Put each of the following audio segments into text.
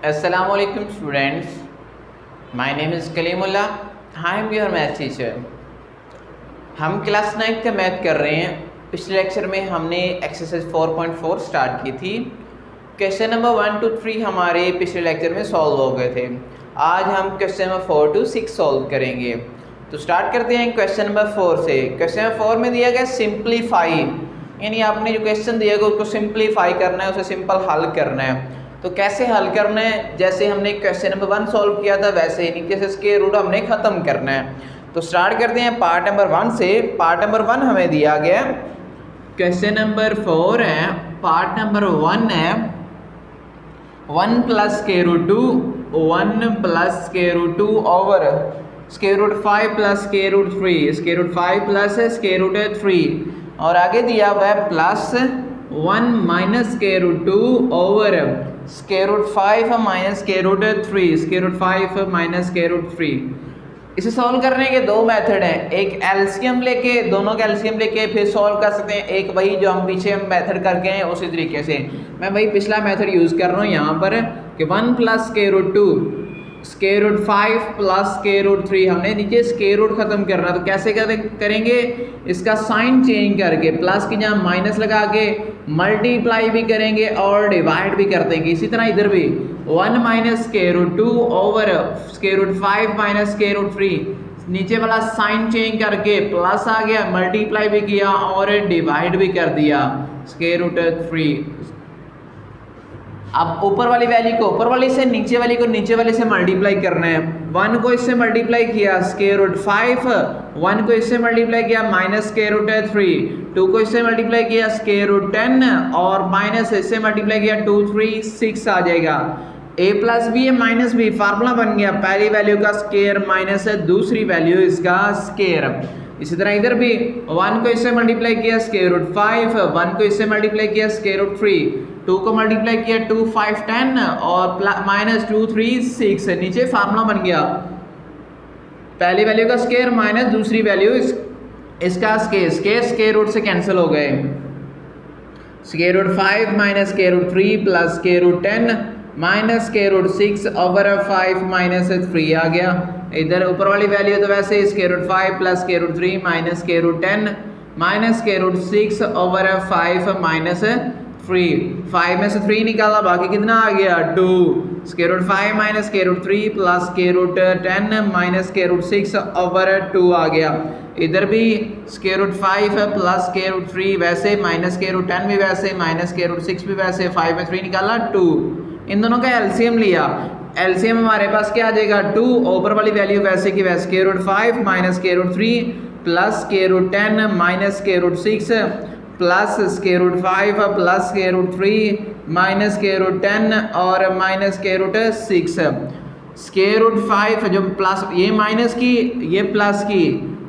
Assalamualaikum students. My name is Kalimullah. I am your math teacher. हम class 9 का math कर रहे हैं। पिछले लेक्चर में हमने एक्सरसाइज 4.4 स्टार्ट की थी। क्वेश्चन नंबर 1 to 3 हमारे पिछले लेक्चर में सॉल्व हो गए थे। आज हम क्वेश्चन नंबर 4 to 6 सॉल्व करेंगे। तो स्टार्ट करते हैं क्वेश्चन नंबर 4 से। क्वेश्चन नंबर 4 में दिया गया सिंप्लीफाई, यानी आपने जो क्वेश्चन दिया गया उसको सिंप्लीफाई करना है, उसे सिंपल हल करना है। तो कैसे हल करना है, जैसे हमने क्वेश्चन नंबर 1 सॉल्व किया था वैसे ही नीचे से इसके रूट हमने ख़त्म करना है। तो स्टार्ट करते हैं पार्ट नंबर 1 से। पार्ट नंबर 1 हमें दिया गया, क्वेश्चन नंबर 4 है, पार्ट नंबर 1 है 1 plus square root 2, 1 plus square root 2 over square root 5 plus square root 3, square root 5 plus square root 3, और आगे दिया हुआ है plus 1 minus square root 2 over square root 5 minus square root 3, square root 5 minus square root 3। इसे solve करने के दो method हैं, एक एलसीएम लेके, दोनों का एलसीएम लेके फिर सॉल्व कर सकते हैं, एक वही जो हम पीछे मेथड करके हैं उसी तरीके से। मैं वही पिछला मेथड यूज़ कर रहा हूँ यहाँ पर कि 1 plus square root 2 square root 5 plus square root 3, हमने नीचे स्क्वायर रूट खत्म करना। तो कैसे करेंगे, इसका साइन चेंज करके प्लस की जहाँ माइनस लगा के मल्टीप्लाई भी करेंगे और डिवाइड भी कर देंगे। इसी तरह इधर भी 1 minus square root 2 over square root 5 minus square root 3, नीचे वाला साइन चेंज करके प्लस आ गया, मल्टीप्लाई भी किया और डिवाइड भी कर दिया स्क्वायर रूट 3। अब ऊपर वाली वैल्यू को ऊपर वाली से, नीचे वाली को नीचे वाली से मल्टीप्लाई करना है। 1 को इससे मल्टीप्लाई किया स्क्वायर रूट 5, 1 को इससे मल्टीप्लाई किया माइनस स्क्वायर रूट 3, 2 को इससे मल्टीप्लाई किया स्क्वायर रूट 10 और माइनस इससे मल्टीप्लाई किया 2 3 6 आ जाएगा। a प्लस बी है माइनस बी, फार्मूला बन गया पहली वैल्यू का स्क्वायर माइनस दूसरी वैल्यू इसका स्क्वायर। इसी तरह इधर भी 1 को इससे मल्टीप्लाई किया स्क्वायर रूट 5, 1 को इससे मल्टीप्लाई किया स्क्वायर रूट 3, 2 को मल्टीप्लाई किया 2 5 10 और माइनस 2 3 6, नीचे फार्मूला बन गया पहली वैल्यू का स्क्वायर माइनस दूसरी वैल्यू इसका स्क्वायर रूट से कैंसिल हो गए। Square root 5 minus square root 3 plus square root 10 minus square root 6 over 5 minus 3 आ गया। इधर ऊपर वाली वैल्यू तो वैसे square root 5 plus square root 3 minus square root 10 minus square root 6 over 5 minus 3, 5 में से 3 निकाला बाकी कितना आ गया 2, square root 5 minus square root 3 plus square root 10 minus square root 6 over 2 आ गया। इधर भी square root 5 plus square root 3 वैसे, माइनस स्क्वायर रूट 10 भी वैसे, माइनस स्क्वायर रूट 6 भी वैसे, 5 में 3 निकाला 2, इन दोनों का एलसीएम लिया। एलसीएम हमारे पास क्या आ जाएगा 2, ऊपर वाली वैल्यू वैसे की वैसे square root 5 minus square root 3 plus square root 10 minus square root 6 plus square root 5 plus square root 3 minus square root 10 और minus square root 6। Square root 5 जो प्लस, ये माइनस की ये प्लस की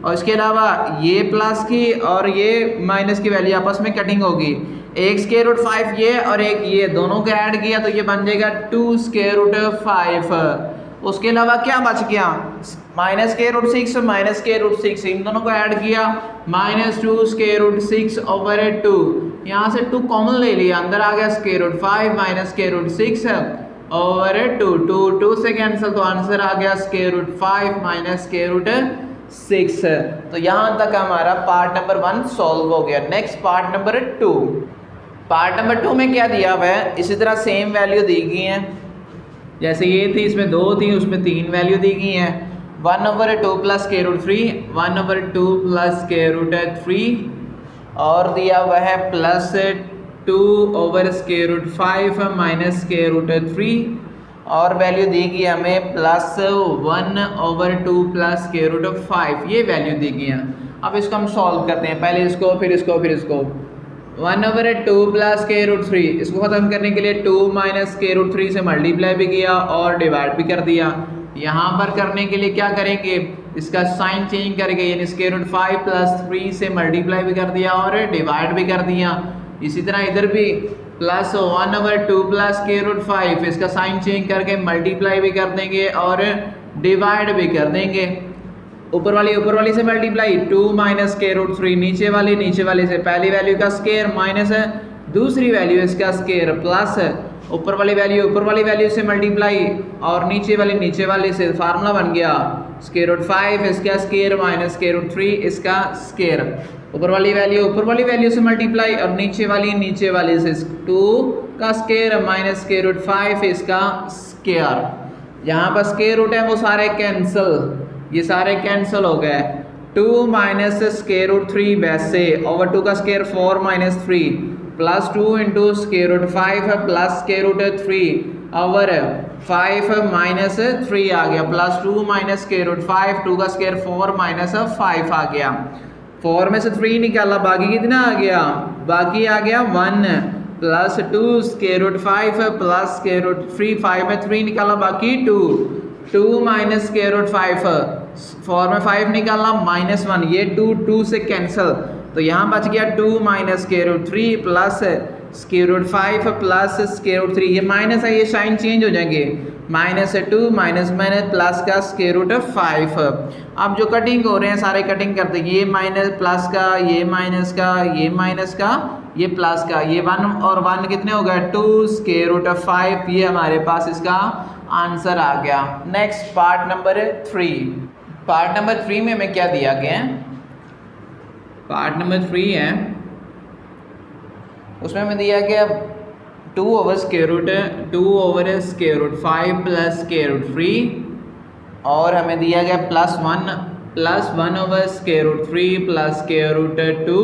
और इसके अलावा ये प्लस की और ये माइनस की वैल्यू आपस में कटिंग होगी। एक स्क्वायर रूट 5 ये और एक ये, दोनों को ऐड किया तो ये बन जाएगा 2 स्क्वायर रूट 5। उसके अलावा क्या बच गया minus square root 6 minus square root 6, इन दोनों को ऐड किया माइनस 2 स्क्वायर रूट 6 ओवर 2, यहाँ से 2 कॉमन ले लिया, अंदर आ गया square root 5 minus square root 6 over 2 से कैंसिल, तो आंसर आ गया square root 5 minus square root 6। तो यहाँ तक हमारा पार्ट नंबर 1 सॉल्व हो गया। Next part number 2। Part number 2 में क्या दिया हुआ है, इसी तरह सेम वैल्यू दी गई है, जैसे ये थी इसमें 2 थी उसमें 3 वैल्यू दी गई हैं। 1 over 2 plus square root 3, 1 over 2 plus square root 3 और दिया हुआ है plus 2 over square root 5 minus square root 3 और वैल्यू दी गई हमें plus 1 over 2 plus square root 5, ये वैल्यू दी गई है। अब इसको हम सॉल्व करते हैं, पहले इसको फिर इसको फिर इसको। 1 ओवर 2 प्लस स्क्वायर रूट 3, इसको खत्म करने के लिए 2 माइनस स्क्वायर रूट 3 से मल्टीप्लाई भी किया और डिवाइड भी कर दिया। यहाँ पर करने के लिए क्या करेंगे, इसका साइन चेंज करके यानी स्क्वायर रूट 5 प्लस 3 से मल्टीप्लाई भी कर दिया और डिवाइड भी कर दिया। इसी तरह इधर भी plus 1 over 2 plus square root 5, इसका साइन चेंज करके मल्टीप्लाई भी कर देंगे और डिवाइड भी कर देंगे। ऊपर वाली से मल्टीप्लाई 2 माइनस स्क्वायर रूट 3, नीचे वाली से पहली वैल्यू का स्क्वायर माइनस दूसरी वैल्यू इसका स्क्वायर प्लस ऊपर वाली वैल्यू से मल्टीप्लाई और नीचे वाले से, फार्मूला बन गया स्क्वायर रूट 5 इसका स्क्वायर माइनस स्क्वायर रूट 3 इसका स्क्वायर। ऊपर वाली वैल्यू से मल्टीप्लाई और नीचे वाले से 2 का स्क्वायर माइनस स्क्वायर रूट 5 इसका स्क्वायर। यहाँ पर स्क्वायर रूट है वो सारे कैंसिल, ये सारे कैंसिल हो गए। 2 माइनस स्क्वायर रूट 3 वैसे ओवर 2 का square 4 minus 3 plus 2 into square root 5 plus square root 3 over 5 minus 3 आ गया प्लस 2 माइनस स्क्वायर रूट 5 2 का स्क्वायर 4 माइनस 5 आ गया। 4 में से 3 निकाला बाकी कितना आ गया, बाकी आ गया 1 plus 2 square root 5 plus square root 3 5 में 3 निकाला बाकी 2 माइनस स्क्वायर रूट 5 4 में 5 निकाला माइनस 1 ये 2 से कैंसिल तो यहाँ बच गया 2 minus square root 3 plus square root 5 plus square root 3 ये माइनस है ये साइन चेंज हो जाएंगे माइनस 2 माइनस प्लस का स्क्वायर रूट 5। अब जो कटिंग हो रहे हैं सारे कटिंग करते हैं ये माइनस प्लस का ये माइनस का ये माइनस का ये प्लस का ये 1 और 1 कितने हो गए 2 स्क्वायर रूट 5 ये हमारे पास इसका आंसर आ गया। नेक्स्ट पार्ट नंबर 3 में हमें क्या दिया गया है, पार्ट नंबर 3 है उसमें हमें दिया गया 2 over square root 5 plus square root 3 और हमें दिया गया plus 1 over square root 3 plus square root 2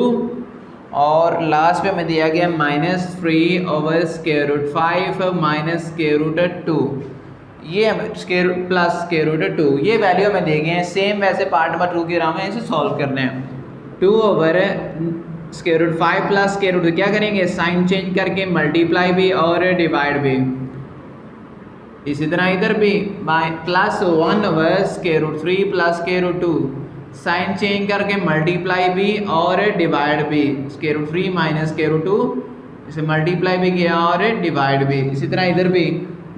और लास्ट पे हमें दिया गया minus 3 over square root 5 minus square root 2 ये स्क्वायर प्लस स्क्वायर रूट 2 ये वैल्यू हमें दे गए हैं। सेम वैसे पार्ट नंबर 2 के राम है इसे सॉल्व करना है। 2 over square root 5 plus square root क्या करेंगे साइन चेंज करके मल्टीप्लाई भी और डिवाइड भी, इसी तरह इधर भी plus 1 over square root 3 plus square root 2 sign change करके मल्टीप्लाई भी और डिवाइड भी, square root 3 minus square root 2 इसे मल्टीप्लाई भी किया और डिवाइड भी, इसी तरह इधर भी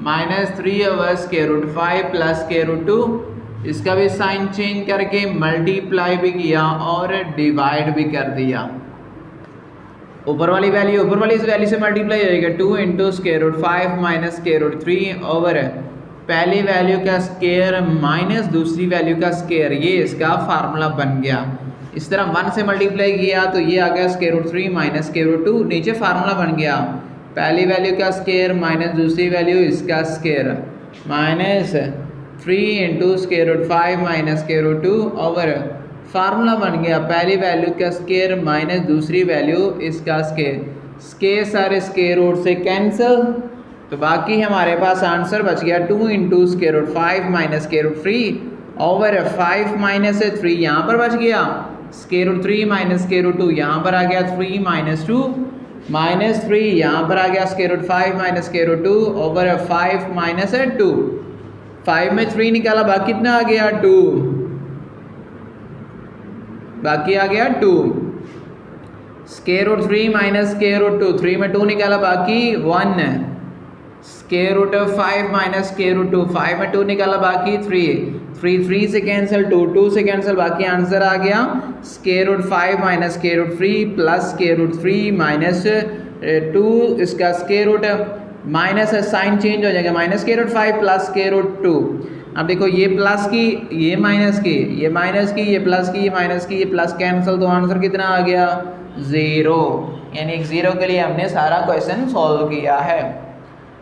minus 3 over square root 5 plus square root 2 इसका भी साइन चेंज करके मल्टीप्लाई भी किया और डिवाइड भी कर दिया। ऊपर वाली इस वैल्यू से मल्टीप्लाई हो जाएगा 2 into square root 5 minus square root 3 over पहली वैल्यू का स्क्वायर माइनस दूसरी वैल्यू का स्क्वायर ये इसका फार्मूला बन गया। इस तरह 1 से मल्टीप्लाई किया तो ये आ गया square root 3 minus square root 2 नीचे फार्मूला बन गया पहली वैल्यू का स्क्वायर माइनस दूसरी वैल्यू इसका square minus 3 into square root 5 minus square root 2 over formula बन गया पहली वैल्यू का स्क्वायर माइनस दूसरी वैल्यू इसका स्क्वायर सारे स्क्वायर रूट से कैंसिल तो बाकी हमारे पास आंसर बच गया 2 into square root 5 minus square root 3 over 5 minus 3 यहाँ पर बच गया square root 3 minus square root 2 यहाँ पर आ गया 3 माइनस 2 माइनस 3 यहाँ पर आ गया square root 5 minus square root 2 over 5 minus 2 5 में 3 निकाला बाकी कितना आ गया 2 बाकी आ गया 2 square root 3 minus square root 2 3 में 2 निकाला बाकी 1 square root 5 minus square root 2 5 में 2 निकाला बाकी 3 से कैंसिल 2 से कैंसिल बाकी आंसर आ गया square root 5 minus square root 3 plus square root 3 minus 2 इसका square root minus sign change हो जाएगा minus square root 5 plus square root 2। अब देखो ये प्लस की ये माइनस की ये माइनस की ये प्लस की ये माइनस की ये प्लस कैंसिल तो आंसर कितना आ गया 0 यानी 0 के लिए हमने सारा क्वेश्चन सॉल्व किया है।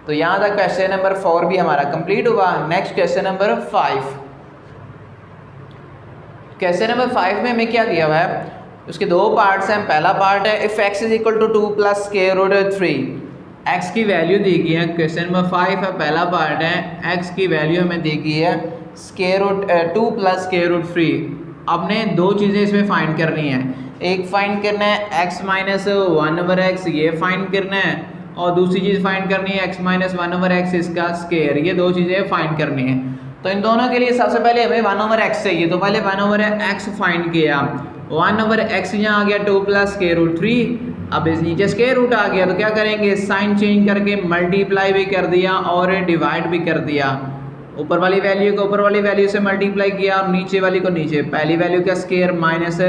तो यहाँ तक क्वेश्चन नंबर 4 भी हमारा कंप्लीट हुआ। Next question number 5। Question number 5 में हमें क्या दिया हुआ है उसके दो पार्ट्स हैं। पहला पार्ट है if x is equal to 2 plus square root 3 x की वैल्यू दी गई है। क्वेश्चन नंबर 5 है पहला पार्ट है x की वैल्यू हमें दी गई है square root 2 plus square root 3। आपने दो चीज़ें इसमें फाइंड करनी है, एक फाइंड करना है x माइनस 1 ओवर x ये फाइंड करना है और दूसरी चीज़ फाइंड करनी है x माइनस 1 ओवर x इसका स्क्वायर, ये दो चीज़ें फाइंड करनी है। तो इन दोनों के लिए सबसे पहले हमें 1 ओवर x चाहिए तो पहले 1 ओवर x फाइंड किया 1 ओवर x यहाँ आ गया 2 प्लस स्क्वायर रूट 3। अब इस नीचे स्क्वायर रूट आ गया तो क्या करेंगे साइन चेंज करके मल्टीप्लाई भी कर दिया और डिवाइड भी कर दिया। ऊपर वाली वैल्यू को ऊपर वाली वैल्यू से मल्टीप्लाई किया और नीचे वाली को नीचे, पहली वैल्यू का स्क्वायर माइनस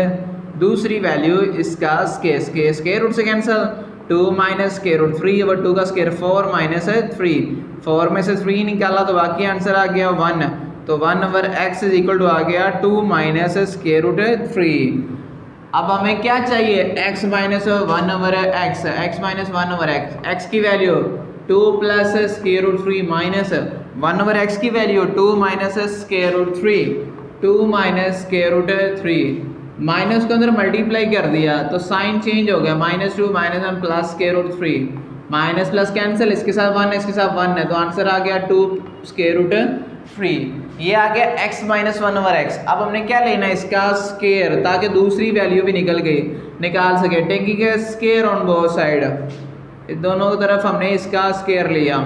दूसरी वैल्यू इसका स्क्वायर रूट से cancel 2 minus square root 3 over 2 का स्क्वायर 4 माइनस 3, 4 में से 3 निकाला तो बाकी आंसर आ गया 1, तो 1 over x is equal to आ गया 2 माइनस स्क्वायर रूट 3। अब हमें क्या चाहिए, x minus 1 over x, x minus 1 over x, x की value 2 plus square root 3 minus 1 over x की value 2 minus square root 3, 2 minus square root 3, minus को अंदर मल्टीप्लाई कर दिया तो साइन चेंज हो गया, -2 minus 1 plus square root 3, minus plus cancel, इसके साथ 1 इसके साथ 1 है तो आंसर आ गया 2 स्क्वायर रूट 3। ये आ गया x माइनस 1 ओवर एक्स। अब हमने क्या लेना है, इसका स्क्वायर, ताकि दूसरी वैल्यू भी निकाल सके। Taking square on both side, दोनों तरफ हमने इसका स्क्वायर लिया,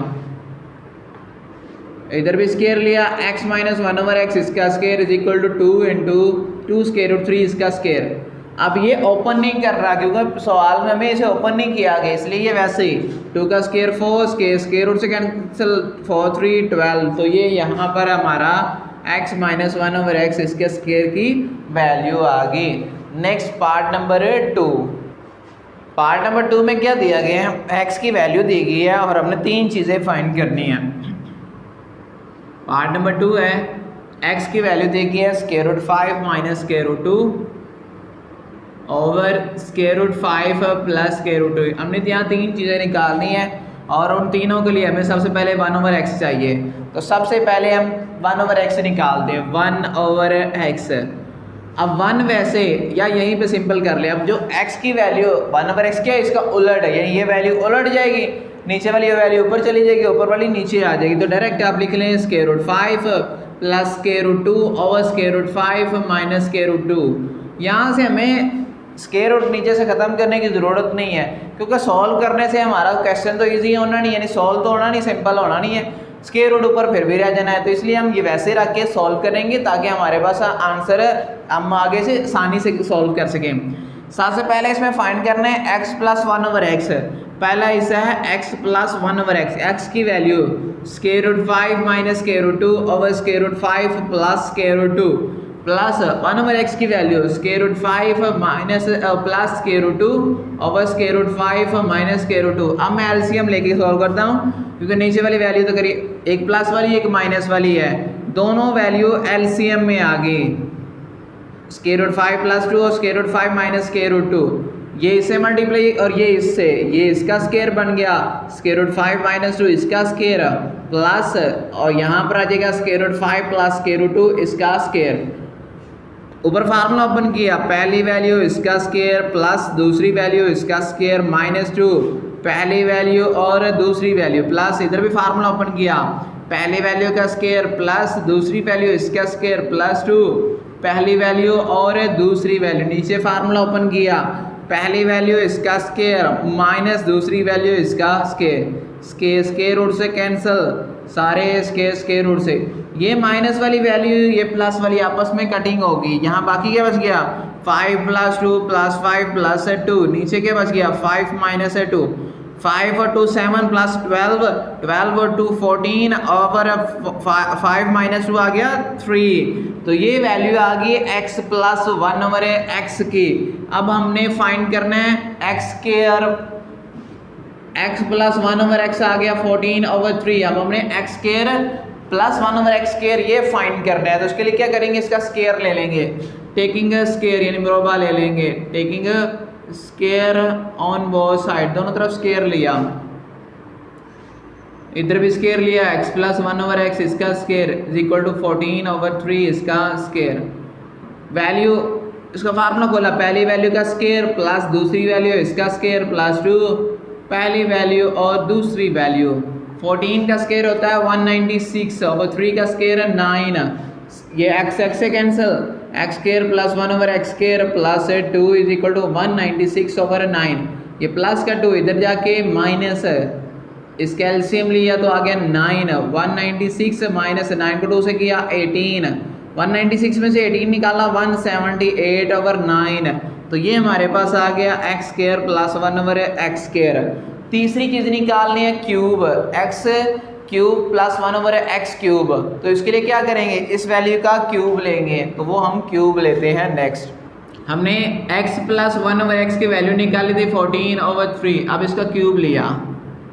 इधर भी स्क्वायर लिया, x माइनस 1 ओवर एक्स इसका square is equal to 2 into 2 square root 3 इसका स्क्वायर। अब ये ओपन नहीं कर रहा क्योंकि सवाल में हमें इसे ओपन नहीं किया गया, इसलिए ये वैसे ही 2 का स्क्वायर 4, स्क्वायर रूट से कैंसिल 4 3 12, तो ये यहाँ पर हमारा x माइनस 1 ओवर एक्स इसके स्क्वायर की वैल्यू आ गई। Next part number 2, part number 2 में क्या दिया गया है, x की वैल्यू दी गई है और हमने 3 चीज़ें फाइंड करनी है। पार्ट नंबर 2 है, x की वैल्यू दी गई है square root 5 minus square root 2 over square root 5 plus square root 2। हमने यहाँ 3 चीज़ें निकालनी है और उन तीनों के लिए हमें सबसे पहले 1 ओवर एक्स चाहिए, तो सबसे पहले हम 1 ओवर एक्स निकालते हैं, 1 ओवर एक्स। अब 1 वैसे या यहीं पे सिंपल कर ले, अब जो x की वैल्यू 1 ओवर एक्स क्या है, इसका उलट है, यानी ये वैल्यू उलट जाएगी, नीचे वाली वैल्यू ऊपर चली जाएगी, ऊपर वाली नीचे आ जाएगी, तो डायरेक्ट आप लिख लें square root 5 plus square root 2 over square root 5 minus square root 2। यहाँ से हमें स्क्वायर रूट नीचे से ख़त्म करने की ज़रूरत नहीं है, क्योंकि सॉल्व करने से हमारा क्वेश्चन तो इजी होना नहीं, यानी सॉल्व तो होना नहीं, सिंपल होना नहीं है, स्क्वायर रूट ऊपर फिर भी रह जाना है, तो इसलिए हम ये वैसे रख के सॉल्व करेंगे ताकि हमारे पास आंसर हम आगे से आसानी से सॉल्व कर सकें। सबसे पहले इसमें फाइंड करना है x प्लस 1 ओवर एक्स। पहला हिस्सा है x plus 1 over x, x की value square root 5 minus square root 2 over square root 5 plus square root 2 plus 1 over x की value square root 5 minus plus square root 2 over square root 5 minus square root 2। अब मैं LCM लेके solve करता हूँ, क्योंकि नीचे वाली वैल्यू तो करिए एक प्लस वाली एक माइनस वाली है, दोनों वैल्यू एलसीएम में आ गई, स्क्वायर रूट 5 प्लस 2 और square root 5 minus square root 2, ये इससे मल्टीप्लाई और ये इससे, ये इसका स्क्वायर बन गया, स्क्वायर रूट 5 माइनस 2 इसका स्क्वायर प्लस, और यहाँ पर आ जाएगा square root 5 plus square root 2 इसका स्क्वायर। ऊपर फार्मूला ओपन किया, पहली वैल्यू इसका स्क्वायर प्लस दूसरी वैल्यू इसका स्क्वायर माइनस 2, पहली वैल्यू और दूसरी वैल्यू प्लस, इधर भी फार्मूला ओपन किया, पहली वैल्यू का स्क्वायर प्लस दूसरी वैल्यू इसका स्क्वायर प्लस 2, पहली वैल्यू और दूसरी वैल्यू, नीचे फार्मूला ओपन किया, पहली वैल्यू इसका स्क्वायर माइनस दूसरी वैल्यू इसका स्क्वायर, स्क्वायर रूट से कैंसिल, सारे स्क्वायर रूट से, ये माइनस वाली वैल्यू ये प्लस वाली आपस में कटिंग होगी, यहाँ बाकी क्या बच गया 5 प्लस 2 प्लस 5 प्लस 2, नीचे क्या बच गया 5 माइनस 2, 5 और 2 7 प्लस 12, 12 और 2 14 और 5 माइनस 2 आ गया 3, तो ये वैल्यू आ गई x प्लस 1 ओवर एक्स की। अब हमने फाइंड करना है x square, x plus 1 over x आ गया 14 ओवर 3, अब हमने x square plus 1 over x square ये फाइंड करना है, तो उसके लिए क्या करेंगे, इसका स्क्वायर ले लेंगे, टेकिंग स्क्वायर यानी मुरब्बा ले लेंगे, taking square on both side, दोनों तरफ स्क्वायर लिया, इधर भी स्क्वायर लिया, x प्लस 1 ओवर एक्स इसका square is equal to 14 over 3 इसका स्क्वायर, वैल्यू इसका फार्मूला खोला, पहली वैल्यू का स्क्वायर प्लस दूसरी वैल्यू इसका स्क्वायर प्लस 2, पहली वैल्यू और दूसरी वैल्यू, 14 का स्क्वायर होता है 196 ओवर 3 का स्क्वायर है 9, ये x से cancel, x square plus 1 over x square plus 2 is equal to 196 over 9, ये प्लस का 2 इधर जाके माइनस है, इसका एलसीएम लिया तो आ गया 9, 196 माइनस 9 को 2 से किया 18, 196 में से 18 निकाला 178 ओवर 9, तो ये हमारे पास आ गया x square plus 1 over x square. तीसरी चीज़ निकालनी है cube, x cube plus 1 over x cube, तो इसके लिए क्या करेंगे, इस वैल्यू का क्यूब लेंगे, तो वो हम क्यूब लेते हैं। नेक्स्ट हमने x प्लस 1/x की वैल्यू निकाली थी 14/3। अब इसका क्यूब लिया,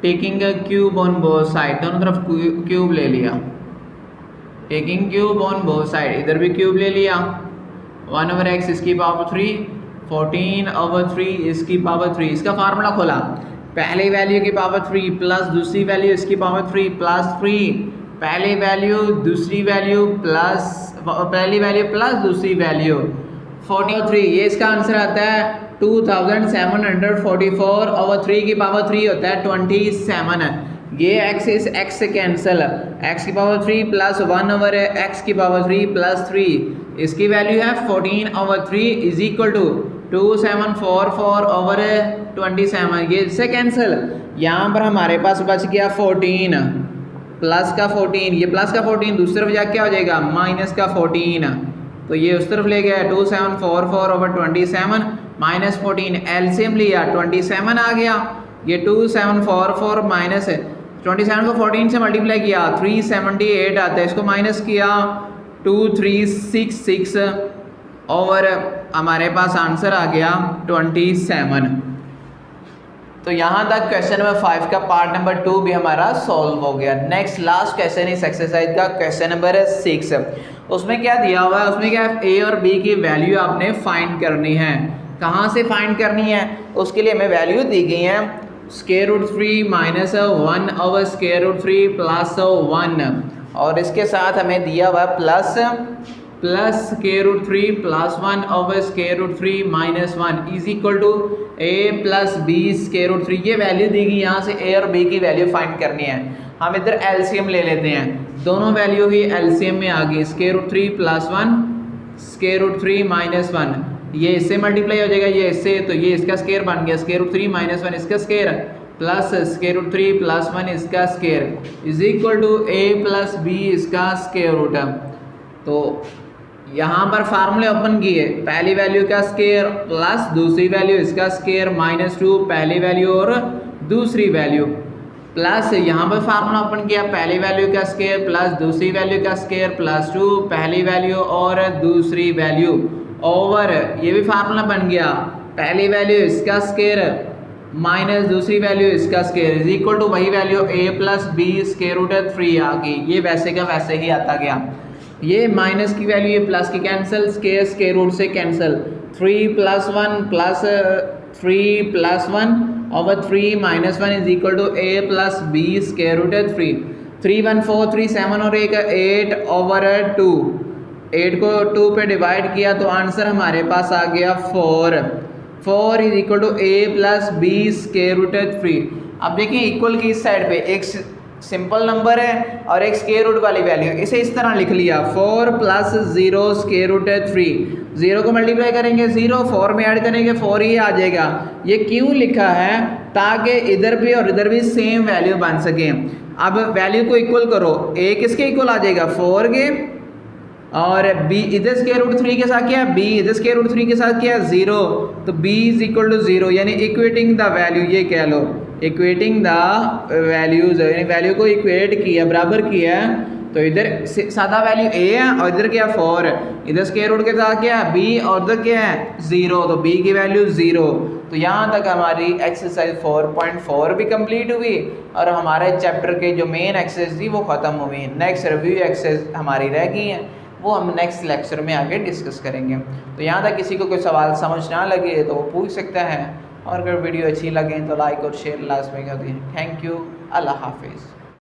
taking cube on both side, दोनों तरफ क्यूब ले लिया, taking cube on both side, इधर भी क्यूब ले लिया। 1/x इसकी पावर 3, 14/3 इसकी पावर 3। इसका फार्मूला खोला, पहली वैल्यू की पावर 3 प्लस दूसरी वैल्यू इसकी पावर 3 प्लस 3, पहली वैल्यू दूसरी वैल्यू प्लस पहली वैल्यू प्लस दूसरी वैल्यू 43। ये इसका आंसर आता है 2744/3 की पावर 3 होता है 27। ये x इस x से कैंसिल, x की पावर 3 प्लस 1/x की पावर 3 प्लस 3, इसकी वैल्यू है 14/3 इज इक्वल टू 2744/27। ये इससे कैंसिल, यहाँ पर हमारे पास बच गया 14 प्लस का 14, ये प्लस का 14 दूसरी तरफ जाके क्या हो जाएगा माइनस का 14, तो ये उस तरफ ले गया 2744/27 माइनस 14, एलसीएम लिया 27 आ गया। ये 2744 माइनस 27 को 14 से मल्टीप्लाई किया 378 आता है, इसको माइनस किया 2366 और हमारे पास आंसर आ गया 27। तो यहाँ तक क्वेश्चन नंबर 5 का पार्ट नंबर 2 भी हमारा सॉल्व हो गया। नेक्स्ट लास्ट क्वेश्चन इस एक्सरसाइज का क्वेश्चन नंबर 6। उसमें क्या दिया हुआ है, उसमें क्या ए और बी की वैल्यू आपने फाइंड करनी है। कहाँ से फाइंड करनी है, उसके लिए हमें वैल्यू दी गई है √3 माइनस 1/√3 प्लस 1, और इसके साथ हमें दिया हुआ plus √3 plus 1/√3 minus 1 is equal to a plus b √3। ये वैल्यू दी गई, यहाँ से a और b की वैल्यू फाइंड करनी है। हम इधर एलसीएम ले लेते हैं, दोनों वैल्यू ही एलसीएम में आ गई, √3 प्लस 1 √3 माइनस 1, ये इससे मल्टीप्लाई हो जाएगा, ये इससे, तो ये इसका स्केयर बन गया √3 माइनस 1 इसका स्केयर प्लस √3 प्लस 1 इसका square is equal to a plus b इसका स्केयर रूट। तो यहाँ पर फार्मूले ओपन किए, पहली वैल्यू का स्केयर प्लस दूसरी वैल्यू इसका स्केयर -2 पहली वैल्यू और दूसरी वैल्यू, प्लस यहाँ पर फार्मूला ओपन किया, पहली वैल्यू का स्केयर प्लस दूसरी वैल्यू का स्केयर +2 पहली वैल्यू और दूसरी वैल्यू ओवर, ये भी फार्मूला बन गया, पहली वैल्यू इसका स्केयर माइनस दूसरी वैल्यू इसका स्केयर इज इक्वल टू वही वैल्यू a प्लस बी √3 आ गई। ये वैसे का वैसे ही आता गया, ये माइनस की वैल्यू ये प्लस की कैंसिल, स्केयर रूट से cancel, 3 plus 1 plus 3 plus 1 over 3 minus 1 is equal to a plus b √3। 3 1 4 3 7 और 8/2, 8 को 2 पे डिवाइड किया तो आंसर हमारे पास आ गया 4 is equal to a plus b √3। अब देखिए इक्वल की इस साइड पे एक सिंपल नंबर है और एक स्क्वायर रूट वाली वैल्यू, इसे इस तरह लिख लिया 4 प्लस 0 √3, 0 को मल्टीप्लाई करेंगे 0, 4 में ऐड करेंगे 4 ही आ जाएगा। ये क्यों लिखा है, ताकि इधर भी और इधर भी सेम वैल्यू बन सके। अब वैल्यू को इक्वल करो, a किसके इक्वल आ जाएगा 4 के, और b इधर √3 के साथ क्या है, b इधर √3 के साथ क्या है 0, तो b इज इक्वल टू 0, यानी इक्वेटिंग द वैल्यू, ये कह लो इक्वेटिंग द वैल्यूज, यानी वैल्यू को इक्वेट किया, बराबर किया, तो इधर सादा वैल्यू a है और इधर क्या 4, इधर स्क्वायर रूट के साथ क्या है b और इधर क्या है 0, तो b की वैल्यू 0। तो यहाँ तक हमारी एक्सरसाइज 4.4 भी कंप्लीट हुई और हमारे चैप्टर के जो मेन एक्सरसाइज थी वो ख़त्म हुई। नेक्स्ट रिव्यू एक्सरसाइज हमारी रह गई हैं, वो हम नेक्स्ट लेक्चर में आगे डिस्कस करेंगे। तो यहाँ तक किसी को कोई सवाल समझ ना लगे तो वो पूछ सकता है, और अगर वीडियो अच्छी लगे तो लाइक और शेयर लाजमी कर दें। थैंक यू, अल्लाह हाफिज़।